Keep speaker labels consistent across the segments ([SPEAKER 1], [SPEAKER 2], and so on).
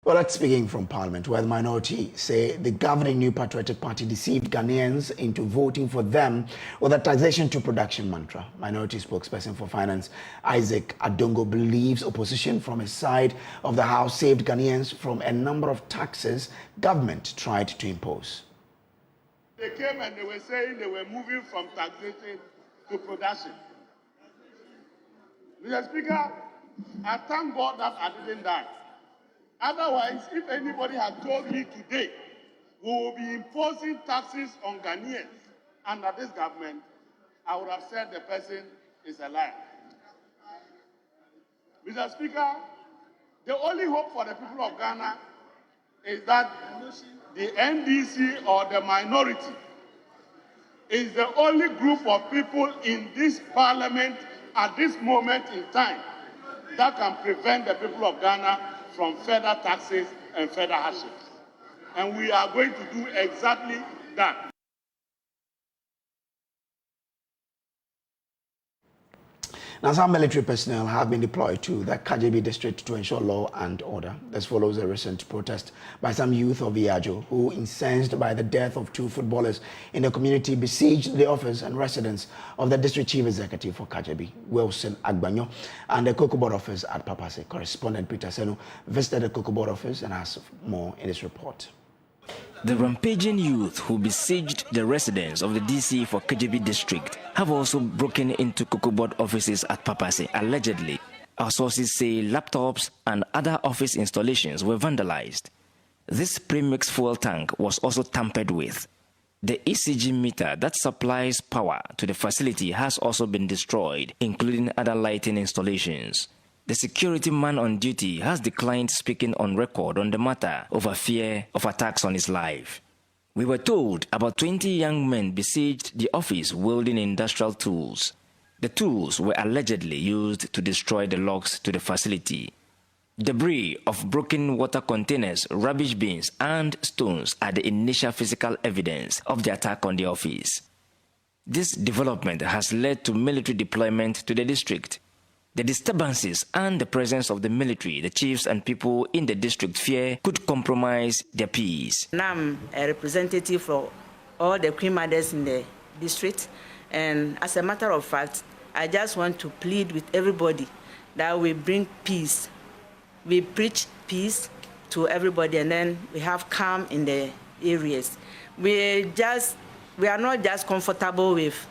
[SPEAKER 1] Well, that's speaking from Parliament, where the minority say the governing New Patriotic Party deceived Ghanaians into voting for them with a taxation to production mantra. Minority spokesperson for Finance, Isaac Adongo, believes opposition from his side of the House saved Ghanaians from a number of taxes government tried to impose.
[SPEAKER 2] They came and they were saying they were moving from taxation to production. Mr. Speaker, I thank God that I didn't die. Otherwise, if anybody had told me today we will be imposing taxes on Ghanaians under this government, I would have said the person is a liar. Mr. Speaker, the only hope for the people of Ghana is that the NDC or the minority is the only group of people in this parliament at this moment in time that can prevent the people of Ghana from further taxes and further hardships. And we are going to do exactly that.
[SPEAKER 1] Now, some military personnel have been deployed to the Kadjebi district to ensure law and order. This follows a recent protest by some youth of Yadzo who, incensed by the death of two footballers in the community, besieged the office and residence of the district chief executive for Kadjebi, Wilson Agbanyo, and the Cocoa Board office at Papase. Correspondent Peter Senu visited the Cocoa Board office and has more in this report.
[SPEAKER 3] The rampaging youth who besieged the residence of the DC for Kadjebi district have also broken into Cocoa Board offices at Papase, allegedly. Our sources say laptops and other office installations were vandalized. This premix fuel tank was also tampered with. The ECG meter that supplies power to the facility has also been destroyed, including other lighting installations. The security man on duty has declined speaking on record on the matter over fear of attacks on his life. We were told about 20 young men besieged the office wielding industrial tools. The tools were allegedly used to destroy the locks to the facility. Debris of broken water containers, rubbish bins, and stones are the initial physical evidence of the attack on the office. This development has led to military deployment to the district. The disturbances and the presence of the military, the chiefs and people in the district fear could compromise their peace.
[SPEAKER 4] I'm a representative for all the queen mothers in the district, and as a matter of fact, I just want to plead with everybody that we bring peace. We preach peace to everybody, and then we have calm in the areas. We are not just comfortable with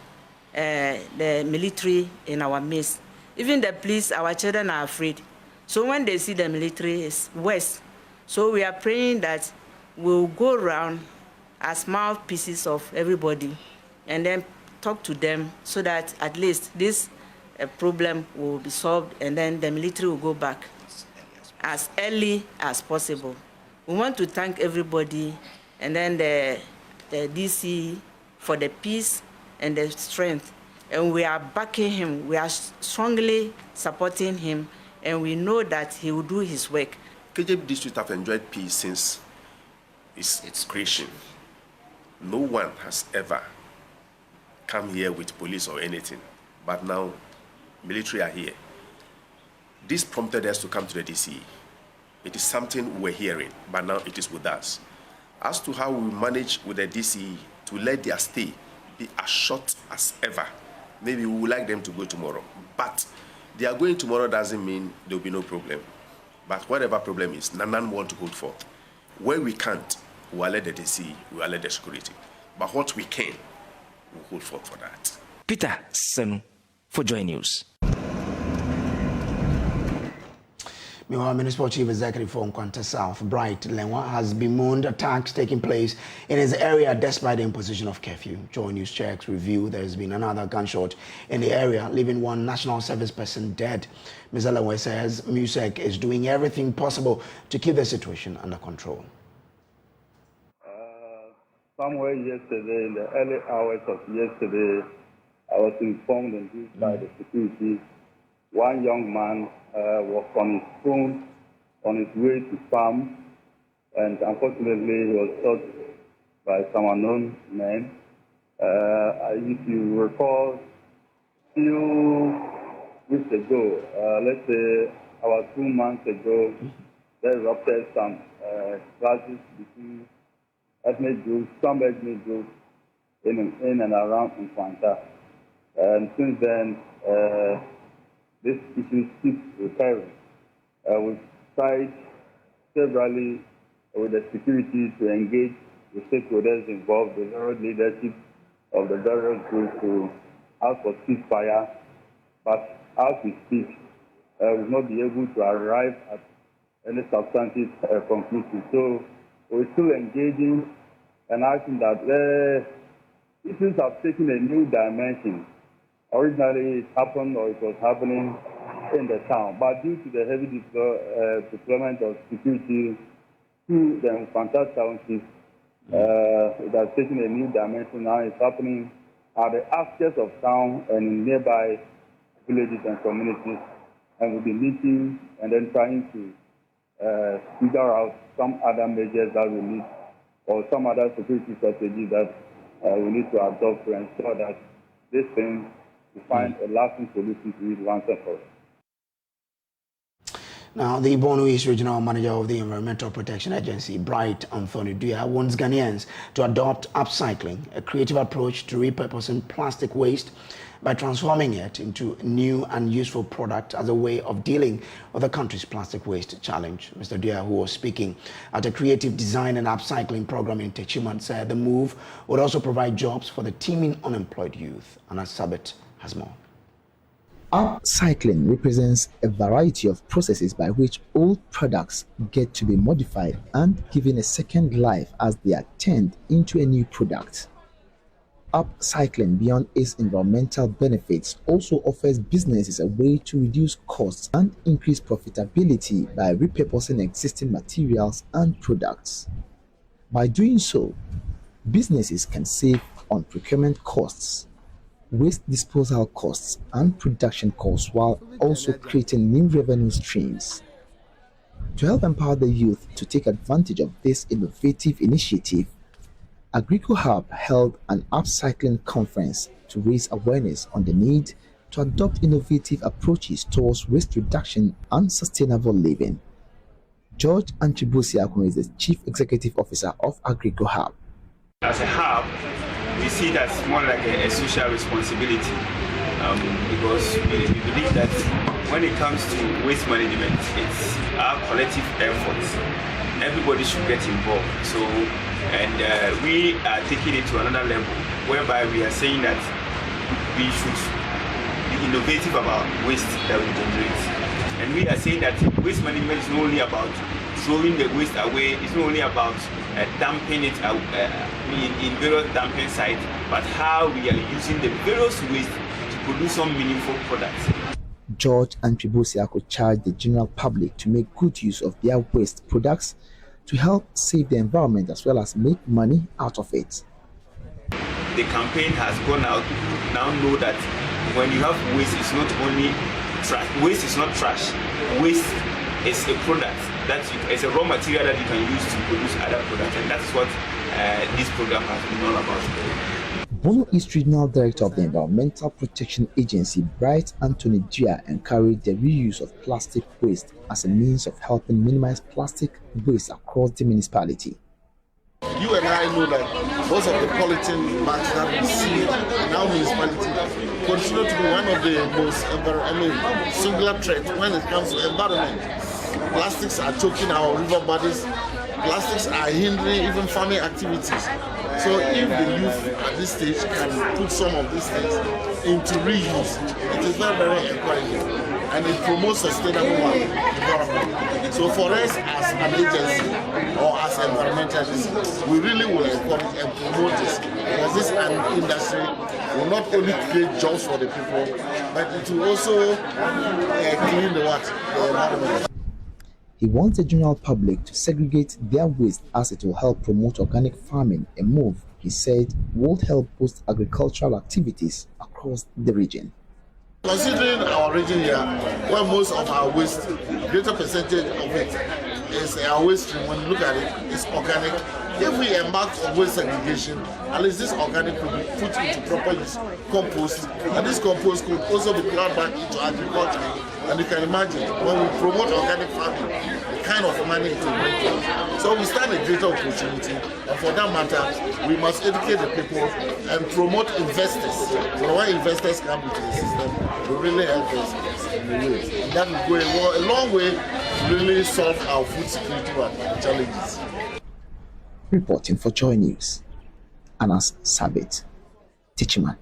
[SPEAKER 4] the military in our midst. Even the police, our children are afraid. So when they see the military, it's worse. So we are praying that we'll go around as mouthpieces of everybody and then talk to them so that at least this problem will be solved and then the military will go back as early as possible. We want to thank everybody and then the DC for the peace and the strength. And we are backing him, we are strongly supporting him, and we know that he will do his work.
[SPEAKER 5] Kajei district have enjoyed peace since its creation. No one has ever come here with police or anything, but now military are here. This prompted us to come to the DC. It is something we're hearing, but now it is with us. As to how we manage with the DC to let their stay be as short as ever, maybe we would like them to go tomorrow. But they are going tomorrow doesn't mean there will be no problem. But whatever problem is, none want to hold forth. Where we can't, we will let the DC, we will let the security. But what we can, we will hold forth for that.
[SPEAKER 3] Peter Senu for Joy News.
[SPEAKER 1] Meanwhile, Municipal Chief Executive for Nkwanta South, Bright Lenwa, has bemoaned attacks taking place in his area despite the imposition of curfew. Joy News checks reveal there has been another gunshot in the area, leaving one national service person dead. Mr. Lenwa says MUSEC is doing everything possible to keep the situation under control.
[SPEAKER 6] Somewhere yesterday, in the early hours of yesterday, I was informed by the security. One young man was on his phone on his way to farm, and unfortunately he was shot by some unknown men. If you recall, a few weeks ago, let's say about 2 months ago, They erupted some clashes between ethnic groups, some ethnic groups in and around Infanta. And since then, this issue keeps recurring. We've tried severally with the security to engage the stakeholders involved, the various leadership of the various groups to ask for ceasefire. But as we speak, we will not be able to arrive at any substantive conclusion. So we're still engaging and asking that issues have taken a new dimension. Originally, it happened or it was happening in the town, but due to the heavy deployment of security to the Infanta Township, it has taken a new dimension. Now it's happening at the outskirts of town and in nearby villages and communities, and we'll be meeting and then trying to figure out some other measures that we need or some other security strategies that we need to adopt to ensure that this thing will find a lasting solution to it once and for all.
[SPEAKER 1] Now, the Borno East Regional Manager of the Environmental Protection Agency, Bright Anthony Dua, wants Ghanaians to adopt upcycling, a creative approach to repurposing plastic waste by transforming it into new and useful product as a way of dealing with the country's plastic waste challenge. Mr. Dua, who was speaking at a creative design and upcycling program in Techiman, said the move would also provide jobs for the teeming unemployed youth. Anna Sabet has more.
[SPEAKER 7] Upcycling represents a variety of processes by which old products get to be modified and given a second life as they are turned into a new product. Upcycling, beyond its environmental benefits, also offers businesses a way to reduce costs and increase profitability by repurposing existing materials and products. By doing so, businesses can save on procurement costs, waste disposal costs and production costs, while also creating new revenue streams. To help empower the youth to take advantage of this innovative initiative, AgricoHub held an upcycling conference to raise awareness on the need to adopt innovative approaches towards waste reduction and sustainable living. George Anchibusiakun is the Chief Executive Officer of AgricoHub.
[SPEAKER 8] As a hub, we see that more like a social responsibility because we believe that when it comes to waste management, it's our collective efforts. Everybody should get involved. So, and we are taking it to another level, whereby we are saying that we should be innovative about waste that we generate. And we are saying that waste management is not only about throwing the waste away, it's not only about dumping it in various dumping sites, but how we are using the various waste to produce some meaningful products.
[SPEAKER 7] George and Tribusiako charged the general public to make good use of their waste products to help save the environment as well as make money out of it.
[SPEAKER 8] The campaign has gone out to now know that when you have waste, it's not only trash. Waste is not trash. Waste is a product it's a raw material that you can use to produce other products, and that's what this program has been all about.
[SPEAKER 7] Borno East Regional Director of the Environmental Protection Agency, Bright Anthony Dua, encouraged the reuse of plastic waste as a means of helping minimize plastic waste across the municipality.
[SPEAKER 9] You and I know that most of the polythene bags that we see in our municipality continue to be one of the most singular threats when it comes to environment. Plastics are choking our river bodies. Plastics are hindering even farming activities. So if the youth at this stage can put some of these things into reuse, it is very, very encouraging, and it promotes sustainable development. So for us as an agency or as environmentalists, we really will encourage and promote this, because this industry will not only create jobs for the people, but it will also clean the environment.
[SPEAKER 7] He wants the general public to segregate their waste as it will help promote organic farming, a move, he said, would help boost agricultural activities across the region.
[SPEAKER 9] Considering our region here, where most of our waste, greater percentage of it is our waste stream, when you look at it, it's organic. If we embark on waste segregation, at least this organic could be put into proper use, compost, and this compost could also be plowed back into agriculture. And you can imagine, when we promote organic farming, the kind of money it will bring to us. So we stand a greater opportunity, and for that matter, we must educate the people and promote investors. So when investors come into the system, we really help us in a way. And that will go a long way to really solve our food security challenges.
[SPEAKER 7] Reporting for Joy News, Anas Sabit, Teachman.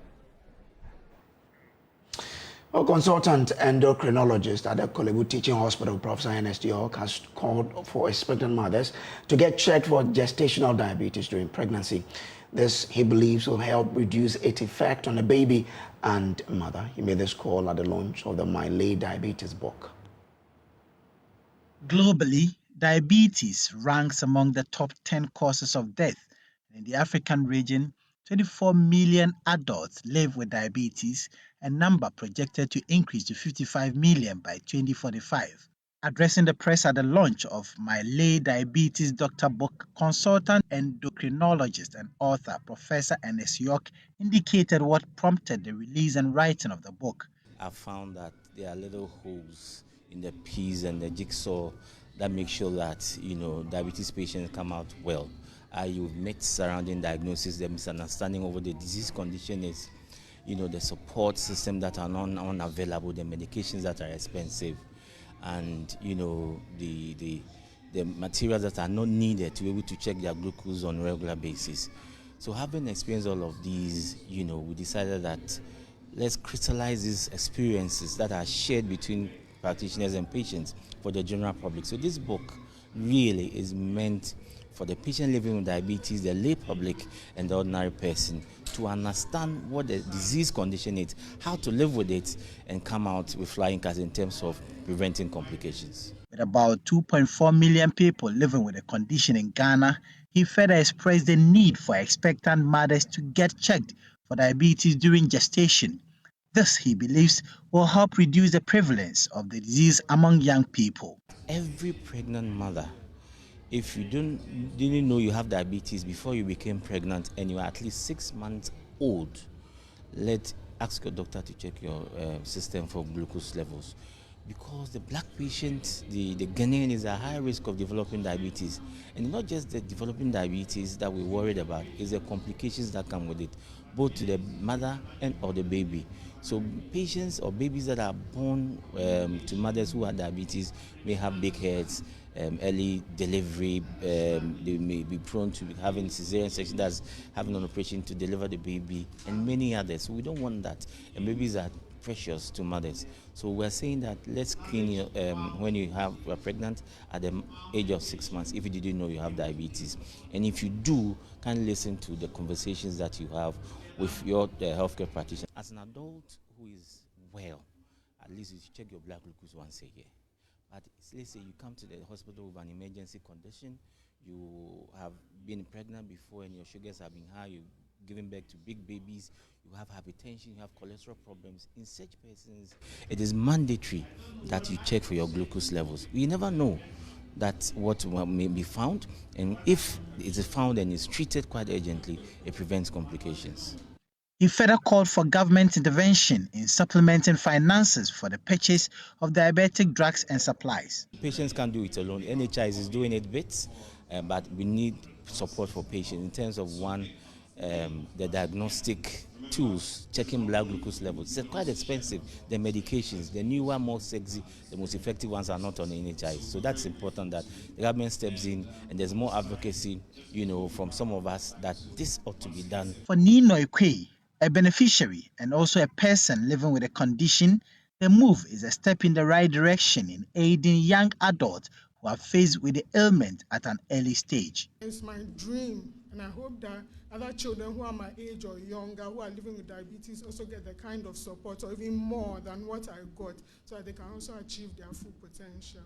[SPEAKER 1] A consultant endocrinologist at the Kolebu Teaching Hospital, Professor Ernest York, has called for expectant mothers to get checked for gestational diabetes during pregnancy. This, he believes, will help reduce its effect on the baby and mother. He made this call at the launch of the My Lay Diabetes book.
[SPEAKER 10] Globally, diabetes ranks among the top 10 causes of death. In the African region, 24 million adults live with diabetes, a number projected to increase to 55 million by 2045. Addressing the press at the launch of My Lay Diabetes Doctor book, consultant endocrinologist and author Professor Ernest York indicated what prompted the release and writing of the book.
[SPEAKER 11] I found that there are little holes in the piece and the jigsaw that make sure that, diabetes patients come out well. You've myths surrounding diagnosis, the misunderstanding over the disease condition is, the support system that are unavailable, the medications that are expensive, and, the materials that are not needed to be able to check their glucose on a regular basis. So having experienced all of these, we decided that let's crystallize these experiences that are shared between practitioners and patients for the general public. So this book really is meant for the patient living with diabetes, the lay public, and the ordinary person to understand what the disease condition is, how to live with it, and come out with flying colors in terms of preventing complications.
[SPEAKER 10] With about 2.4 million people living with the condition in Ghana, he further expressed the need for expectant mothers to get checked for diabetes during gestation. This, he believes, will help reduce the prevalence of the disease among young people.
[SPEAKER 11] Every pregnant mother, if you didn't know you have diabetes before you became pregnant and you are at least 6 months old, ask your doctor to check your system for glucose levels. Because the black patient, the Ghanaian, is at high risk of developing diabetes. And not just the developing diabetes that we're worried about, it's the complications that come with it, both to the mother and or the baby. So patients or babies that are born to mothers who have diabetes may have big heads, early delivery, they may be prone to having cesarean section, that's having an operation to deliver the baby, and many others. So we don't want that. And babies are precious to mothers. So we're saying that let's screen you when you are pregnant at the age of 6 months if you didn't know you have diabetes. And if you do, can listen to the conversations that you have with your healthcare practitioner. As an adult who is well, at least you should check your blood glucose once a year. But let's say you come to the hospital with an emergency condition, you have been pregnant before and your sugars have been high, you've given birth to big babies, you have hypertension, you have cholesterol problems. In such persons, it is mandatory that you check for your glucose levels. You never know that what may be found, and if it is found and is treated quite urgently, it prevents complications.
[SPEAKER 10] He further called for government intervention in supplementing finances for the purchase of diabetic drugs and supplies.
[SPEAKER 11] Patients can't do it alone. NHS is doing it bits, but we need support for patients in terms of the diagnostic tools, checking blood glucose levels. It's quite expensive. The medications, the newer, more sexy, the most effective ones are not on the NHS. So that's important that the government steps in and there's more advocacy, from some of us that this ought to be done.
[SPEAKER 10] For Nino Ikwe, a beneficiary and also a person living with a condition, the move is a step in the right direction in aiding young adults who are faced with the ailment at an early stage.
[SPEAKER 12] It's my dream, and I hope that other children who are my age or younger who are living with diabetes also get the kind of support or even more than what I got, so that they can also achieve their full potential.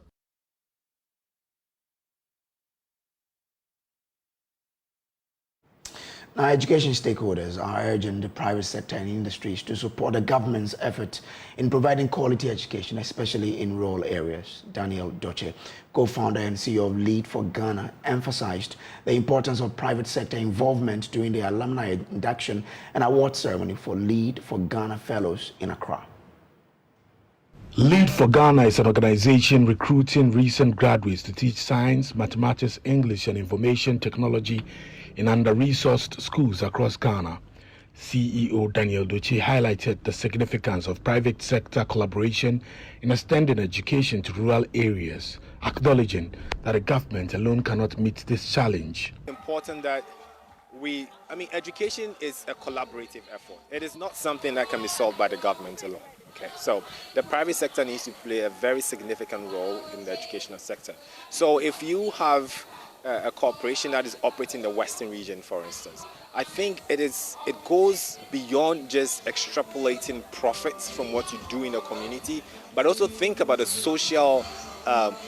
[SPEAKER 1] Now, education stakeholders are urging the private sector and industries to support the government's effort in providing quality education, especially in rural areas. Daniel Doche, co-founder and CEO of Lead for Ghana, emphasized the importance of private sector involvement during the alumni induction and award ceremony for Lead for Ghana Fellows in Accra.
[SPEAKER 13] Lead for Ghana is an organization recruiting recent graduates to teach science, mathematics, English, and information technology in under-resourced schools across Ghana. CEO Daniel Doche highlighted the significance of private sector collaboration in extending education to rural areas, acknowledging that the government alone cannot meet this challenge.
[SPEAKER 14] Important that education is a collaborative effort. It is not something that can be solved by the government alone. Okay, so the private sector needs to play a very significant role in the educational sector. So if you have a corporation that is operating in the Western region, for instance, I think it goes beyond just extrapolating profits from what you do in the community, but also think about the social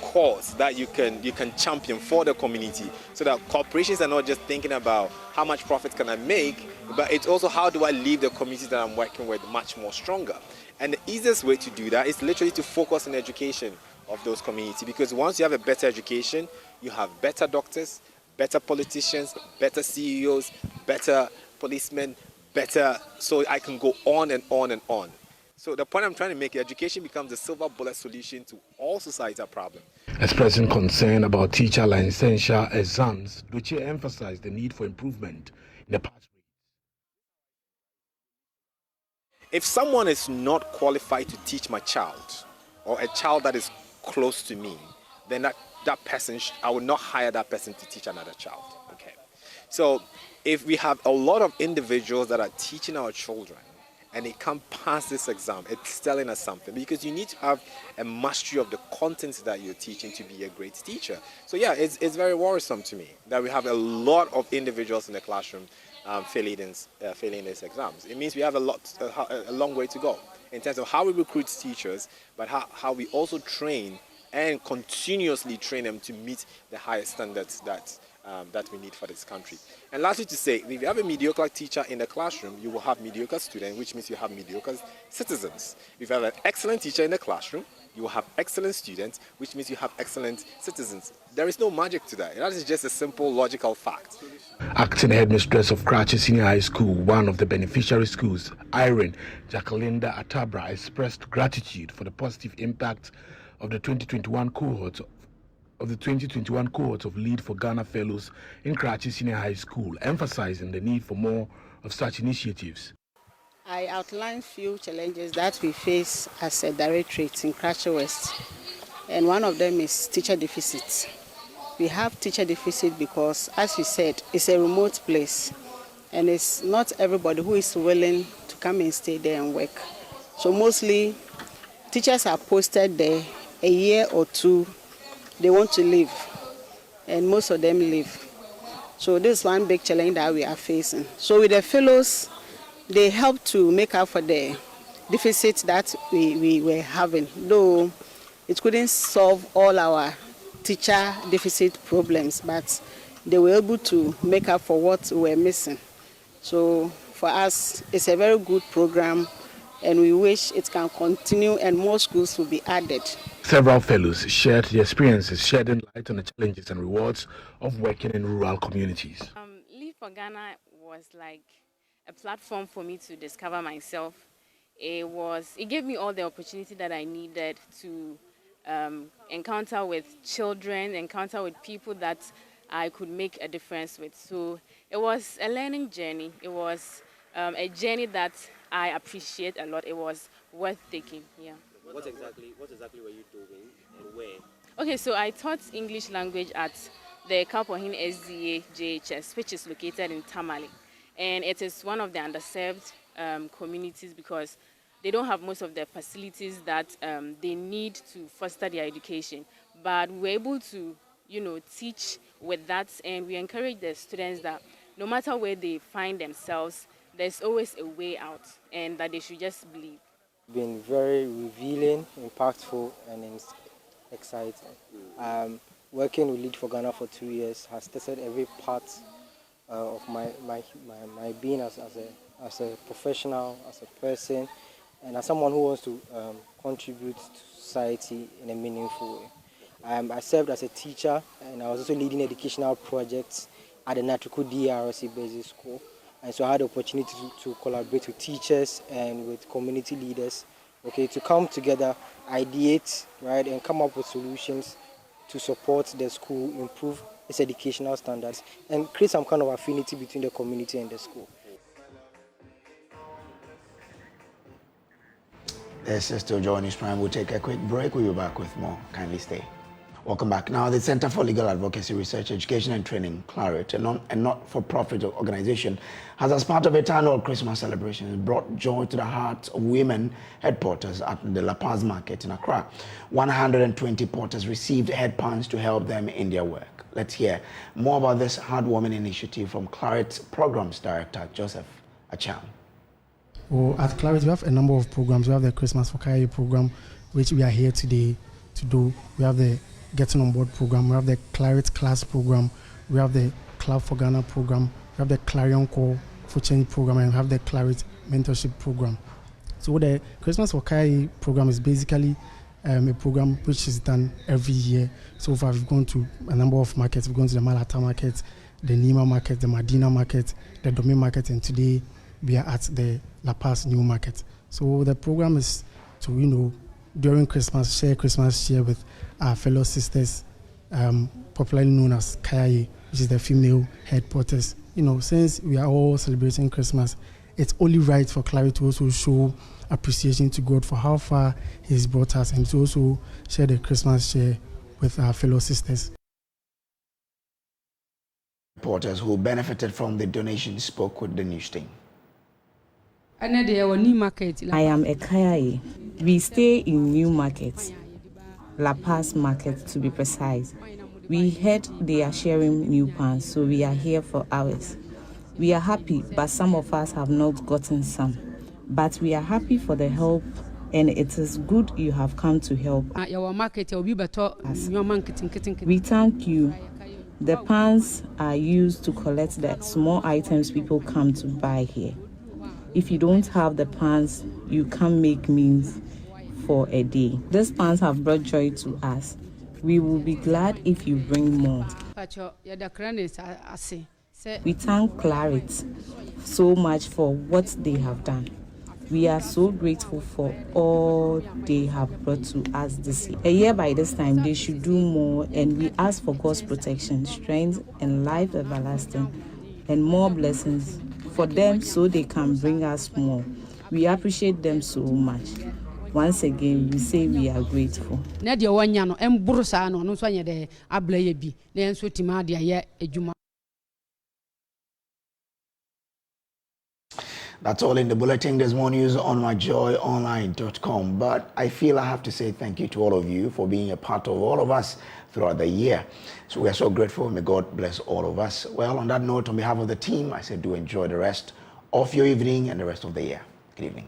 [SPEAKER 14] cause that you can champion for the community, so that corporations are not just thinking about how much profit can I make, but it's also how do I leave the community that I'm working with much more stronger. And the easiest way to do that is literally to focus on education of those communities, because once you have a better education, you have better doctors, better politicians, better CEOs, better policemen, better, so I can go on and on and on. So the point I'm trying to make, education becomes the silver bullet solution to all societal problems.
[SPEAKER 13] Expressing concern about teacher licensure exams, Doche emphasized the need for improvement in the pass rate.
[SPEAKER 14] If someone is not qualified to teach my child, or a child that is close to me, then that person, I would not hire that person to teach another child. Okay. So if we have a lot of individuals that are teaching our children and they can't pass this exam, it's telling us something, because you need to have a mastery of the contents that you're teaching to be a great teacher. So yeah, it's very worrisome to me that we have a lot of individuals in the classroom failing these exams. It means we have a long way to go in terms of how we recruit teachers, but how we also train and continuously train them to meet the highest standards that we need for this country. And lastly to say, if you have a mediocre teacher in the classroom, you will have mediocre students, which means you have mediocre citizens. If you have an excellent teacher in the classroom, you will have excellent students, which means you have excellent citizens. There is no magic to that. That is just a simple logical fact.
[SPEAKER 13] Acting headmistress of Kajei Senior High School, one of the beneficiary schools, Irene Jacquelinda Atabra, expressed gratitude for the positive impact of the 2021 cohort of Lead for Ghana Fellows in Kajei Senior High School, emphasizing the need for more of such initiatives.
[SPEAKER 15] I outlined few challenges that we face as a directorate in Kajei West, and one of them is teacher deficit. We have teacher deficit because, as you said, it's a remote place, and it's not everybody who is willing to come and stay there and work. So mostly, teachers are posted there a year or two, they want to leave, and most of them leave. So this is one big challenge that we are facing. So with the fellows, they help to make up for the deficit that we were having, though it couldn't solve all our teacher deficit problems, but they were able to make up for what we were missing. So for us, it's a very good program, and we wish it can continue and more schools will be added.
[SPEAKER 13] Several fellows shared their experiences, shedding light on the challenges and rewards of working in rural communities.
[SPEAKER 16] Lead for Ghana was like a platform for me to discover myself. It gave me all the opportunity that I needed to encounter with children, encounter with people that I could make a difference with. So it was a learning journey. It was a journey that I appreciate a lot. It was worth taking. Yeah.
[SPEAKER 17] What exactly were you doing and where?
[SPEAKER 16] Okay, so I taught English language at the Kapohin SDA JHS, which is located in Tamale. And it is one of the underserved communities because they don't have most of the facilities that they need to foster their education. But we're able to, teach with that, and we encourage the students that no matter where they find themselves, there's always a way out, and that they should just believe.
[SPEAKER 18] Been very revealing, impactful, and exciting. Working with Lead for Ghana for 2 years has tested every part of my being as a professional, as a person, and as someone who wants to contribute to society in a meaningful way. I served as a teacher, and I was also leading educational projects at the Natriku DRC Basic School. And so I had the opportunity to collaborate with teachers and with community leaders okay, to come together, ideate, right, and come up with solutions to support the school, improve its educational standards, and create some kind of affinity between the community and the school.
[SPEAKER 1] This is still Joy News Prime. We'll take a quick break. We'll be back with more. Kindly stay. Welcome back. Now, the Center for Legal Advocacy, Research, Education and Training, Claret, a not-for-profit organization, has, as part of its annual Christmas celebrations, brought joy to the hearts of women head porters at the La Paz market in Accra. 120 porters received headpans to help them in their work. Let's hear more about this heartwarming initiative from Claret's Programs Director, Joseph Acham.
[SPEAKER 19] Well, at Claret, we have a number of programs. We have the Christmas for Kajei program, which we are here today to do. We have the Getting on Board program. We have the Claret Class program. We have the Club for Ghana program. We have the Clarion Call for Change program, and we have the Claret Mentorship program. So the Christmas for Kajei program is basically a program which is done every year. So far, we've gone to a number of markets. We've gone to the Malata market, the Nima market, the Medina market, the Dome market, and today we are at the La Paz New Market. So the program is to, during Christmas, share with our fellow sisters, popularly known as Kajei, which is the female head porters. Since we are all celebrating Christmas, it's only right for Claret to also show appreciation to God for how far He's brought us, and to also share the Christmas share with our fellow sisters.
[SPEAKER 1] Porters who benefited from the donation spoke with the news team.
[SPEAKER 20] I am a Kajei. We stay in New Market, La Paz Market to be precise. We heard they are sharing new pans, so we are here for hours. We are happy, but some of us have not gotten some. But we are happy for the help, and it is good you have come to help us. We thank you. The pans are used to collect the small items people come to buy here. If you don't have the pans, you can't make meals for a day. These pans have brought joy to us. We will be glad if you bring more. We thank Claret so much for what they have done. We are so grateful for all they have brought to us this year. A year by this time, they should do more, and we ask for God's protection, strength, and life everlasting, and more blessings for them so they can bring us more. We appreciate them so much. Once again, we say we are grateful.
[SPEAKER 1] That's all in the bulletin. There's more news on myjoyonline.com. But I feel I have to say thank you to all of you for being a part of all of us throughout the year. So we are so grateful. May God bless all of us. Well, on that note, on behalf of the team, I say do enjoy the rest of your evening and the rest of the year. Good evening.